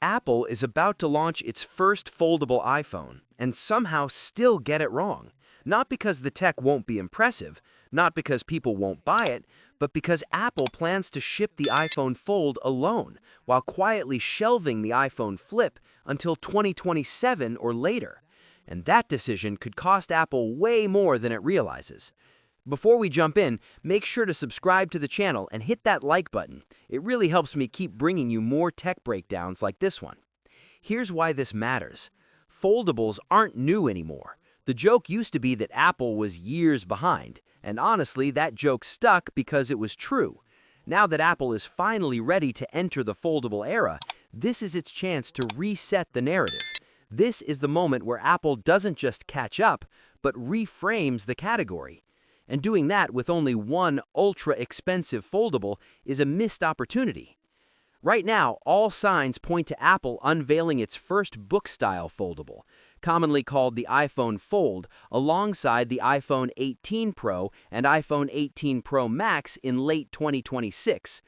Apple is about to launch its first foldable iPhone and somehow still get it wrong. Not because the tech won't be impressive, not because people won't buy it, but because Apple plans to ship the iPhone Fold alone, while quietly shelving the iPhone Flip until 2027 or later. And that decision could cost Apple way more than it realizes. Before we jump in, make sure to subscribe to the channel and hit that like button. It really helps me keep bringing you more tech breakdowns like this one. Here's why this matters. Foldables aren't new anymore. The joke used to be that Apple was years behind, and honestly, that joke stuck because it was true. Now that Apple is finally ready to enter the foldable era, this is its chance to reset the narrative. This is the moment where Apple doesn't just catch up, but reframes the category. And doing that with only one ultra-expensive foldable is a missed opportunity. Right now, all signs point to Apple unveiling its first book-style foldable, commonly called the iPhone Fold, alongside the iPhone 18 Pro and iPhone 18 Pro Max in late 2026.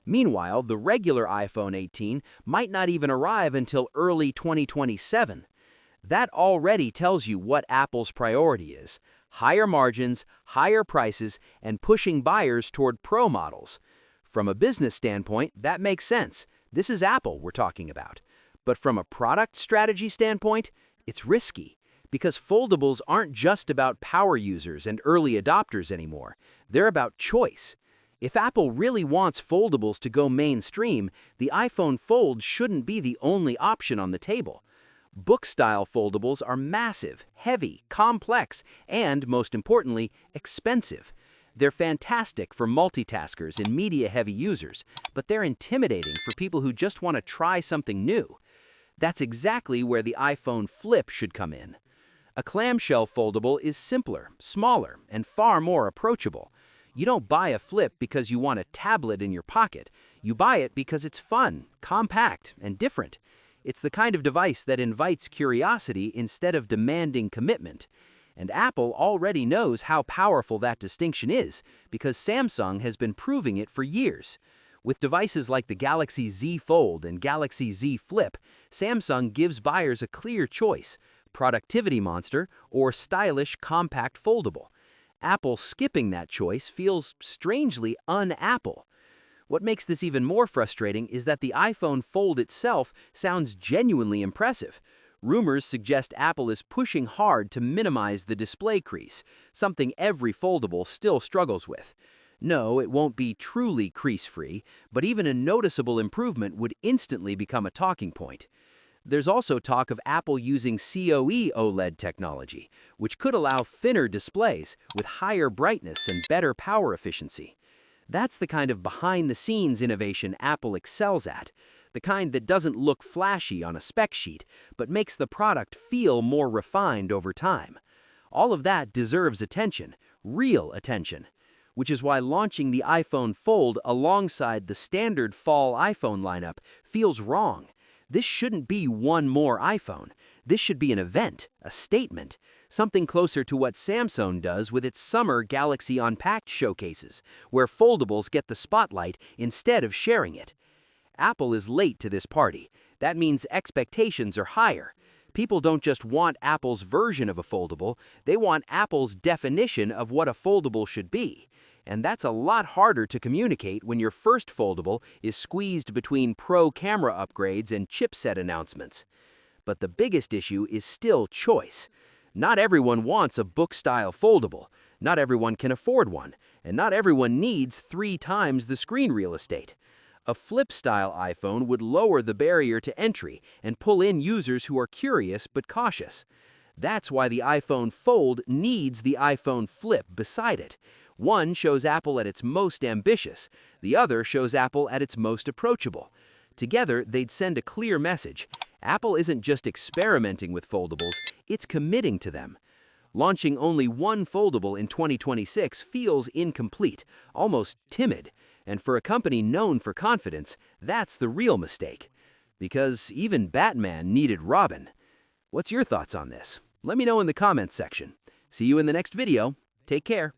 Meanwhile, the regular iPhone 18 might not even arrive until early 2027. That already tells you what Apple's priority is: higher margins, higher prices, and pushing buyers toward Pro models. From a business standpoint, that makes sense. This is Apple we're talking about. But from a product strategy standpoint, it's risky, because foldables aren't just about power users and early adopters anymore. They're about choice. If Apple really wants foldables to go mainstream, the iPhone Fold shouldn't be the only option on the table. Book-style foldables are massive, heavy, complex, and, most importantly, expensive. They're fantastic for multitaskers and media-heavy users, but they're intimidating for people who just want to try something new. That's exactly where the iPhone Flip should come in. A clamshell foldable is simpler, smaller, and far more approachable. You don't buy a Flip because you want a tablet in your pocket. You buy it because it's fun, compact, and different. It's the kind of device that invites curiosity instead of demanding commitment. And Apple already knows how powerful that distinction is, because Samsung has been proving it for years. With devices like the Galaxy Z Fold and Galaxy Z Flip, Samsung gives buyers a clear choice: productivity monster or stylish compact foldable. Apple skipping that choice feels strangely un-Apple. What makes this even more frustrating is that the iPhone Fold itself sounds genuinely impressive. Rumors suggest Apple is pushing hard to minimize the display crease, something every foldable still struggles with. No, it won't be truly crease-free, but even a noticeable improvement would instantly become a talking point. There's also talk of Apple using CoE OLED technology, which could allow thinner displays with higher brightness and better power efficiency. That's the kind of behind-the-scenes innovation Apple excels at, the kind that doesn't look flashy on a spec sheet, but makes the product feel more refined over time. All of that deserves attention, real attention, which is why launching the iPhone Fold alongside the standard fall iPhone lineup feels wrong. This shouldn't be one more iPhone. This should be an event, a statement, something closer to what Samsung does with its summer Galaxy Unpacked showcases, where foldables get the spotlight instead of sharing it. Apple is late to this party. That means expectations are higher. People don't just want Apple's version of a foldable, they want Apple's definition of what a foldable should be. And that's a lot harder to communicate when your first foldable is squeezed between pro camera upgrades and chipset announcements. But the biggest issue is still choice. Not everyone wants a book-style foldable, not everyone can afford one, and not everyone needs 3 times the screen real estate. A Flip-style iPhone would lower the barrier to entry and pull in users who are curious but cautious. That's why the iPhone Fold needs the iPhone Flip beside it. One shows Apple at its most ambitious, the other shows Apple at its most approachable. Together, they'd send a clear message. Apple isn't just experimenting with foldables, it's committing to them. Launching only one foldable in 2026 feels incomplete, almost timid. And for a company known for confidence, that's the real mistake. Because even Batman needed Robin. What's your thoughts on this? Let me know in the comments section. See you in the next video. Take care.